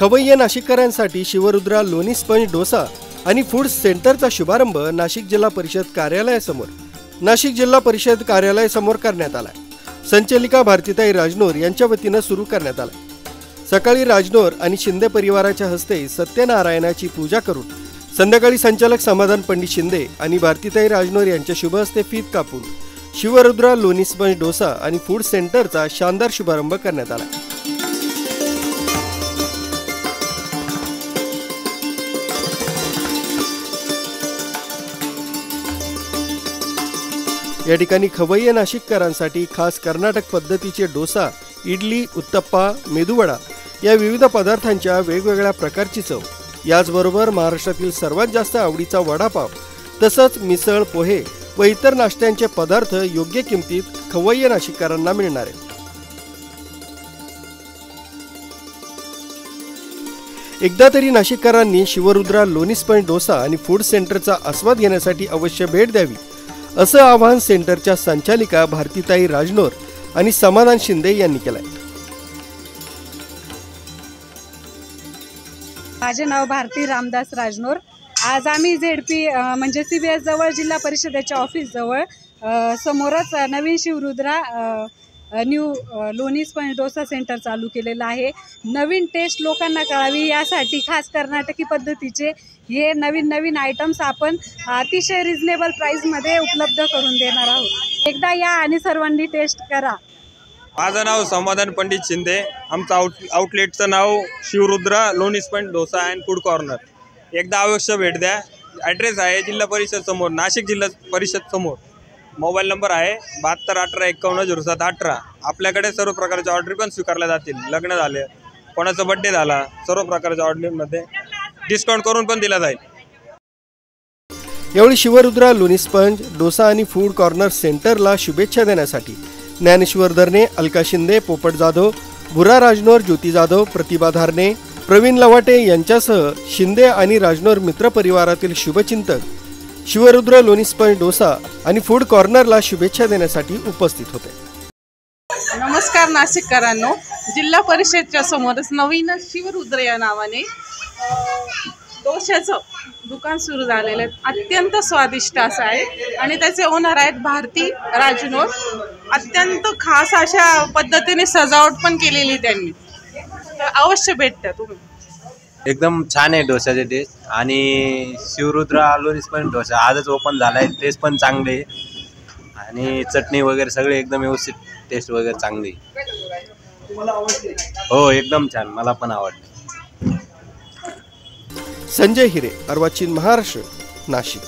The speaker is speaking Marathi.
खवय्ये नाशिककरांसाठी शिवरुद्रा लोणी स्पंज डोसा आणि फूड सेंटरचा शुभारंभ नाशिक जिल्हा परिषद कार्यालयासमोर करण्यात आला। संचालिका भारतीताई राजनोर यांच्या वतीने सुरू करण्यात आला। सकाळी राजनोर आणि शिंदे परिवाराच्या हस्ते सत्यनारायणाची पूजा करून संध्याकाळी संचालक समाधान पंडित शिंदे आणि भारतीताई राजनोर यांच्या शुभ हस्ते फीत कापून शिवरुद्रा लोणी स्पंज डोसा आणि फूड सेंटरचा शानदार शुभारंभ करण्यात आला। या ठिकाणी खवय्ये नाशिककरांसाठी खास कर्नाटक पद्धतीचे डोसा, इडली, उत्तप्पा, मेदूवडा या विविध पदार्थांच्या वेगवेगळ्या प्रकारची चव, याचबरोबर महाराष्ट्रातील सर्वात जास्त आवडीचा वडापाव तसंच मिसळ, पोहे व इतर नाश्त्यांचे पदार्थ योग्य किमतीत खवय्ये नाशिककरांना मिळणार आहेत। एकदा तरी नाशिककरांनी शिवरुद्रा लोणी स्पंज डोसा आणि फूड सेंटरचा आस्वाद घेण्यासाठी अवश्य भेट द्यावी, असं आवाहन सेंटरच्या संचालिका भारतीताई राजनोर आणि समाधान शिंदे यांनी केलंय। माझे नाव भारती रामदास राजनोर। आज आम्ही झेडपी म्हणजे CBS जवळ जिल्हा परिषदेच्या ऑफिस जवळ समोरच नवीन शिवरुद्रा न्यू लोणी स्पंज डोसा सेंटर चालू केलेलं आहे। नवीन टेस्ट लोकांना कळावी यासाठी खास कर्नाटकी पद्धतीचे हे नवीन आयटम्स आपण अतिशय रिजनेबल प्राइसमध्ये उपलब्ध करून देणार आहोत। एकदा या आणि सर्वांनी टेस्ट करा। माझं नाव समाधान पंडित शिंदे। आमचं आउटलेटचं नाव शिवरुद्रा लोणी sponge dosa and food corner. एकदा अवश्य भेट द्या। ॲड्रेस आहे जिल्हा परिषद समोर, नाशिक जिल्हा परिषद समोर। मोबाईल नंबर आहे 7218510718। आपल्याकडे सर्व प्रकारच्या ऑर्डर पण स्वीकारल्या जातील। लग्न झाले, कोणाचा बर्थडे झाला, सर्व प्रकारच्या ऑर्डरमध्ये डिस्काउंट करून पण दिला जाईल। यावेळी शिवरुद्रा लोणी स्पंज डोसा आणि फूड कॉर्नर सेंटरला शुभेच्छा देण्यासाठी ज्ञानेश्वर दरणे, अलका शिंदे, पोपट जाधव, भुरा राजनोर, ज्योती जाधव, प्रतिभा धारणे, प्रवीण लवाटे यांच्यासह शिंदे आणि राजनोर मित्र परिवारातील शुभचिंतक शिवरुद्रा लोणी स्पंज डोसा आणि फूड कॉर्नरला शुभेच्छा देण्यासाठी उपस्थित होते। नमस्कार नाशिककरांनो, जिल्हा परिषदच्या समोरच नवीन शिवरुद्र या नावाने डोशाचं दुकान सुरू झालेलं आहे। अत्यंत स्वादिष्ट असं आहे आणि त्याचे ओनर आहेत भारती राजनोर। अत्यंत खास अशा पद्धतीने सजावट पण केलेली त्यांनी, तर अवश्य भेट द्या तुम्ही। एकदम छान आहे डोशाचे टेस्ट आणि शिवरुद्रा लोणी स्पंज डोसा आजच ओपन झाला आहे। टेस्ट पण चांगले आणि चटणी वगैरे सगळे एकदम व्यवस्थित, टेस्ट वगैरे चांगली। हो एकदम छान, मला पण आवडलं। संजय हिरे, अर्वाचीन महाराष्ट्र, नाशिक।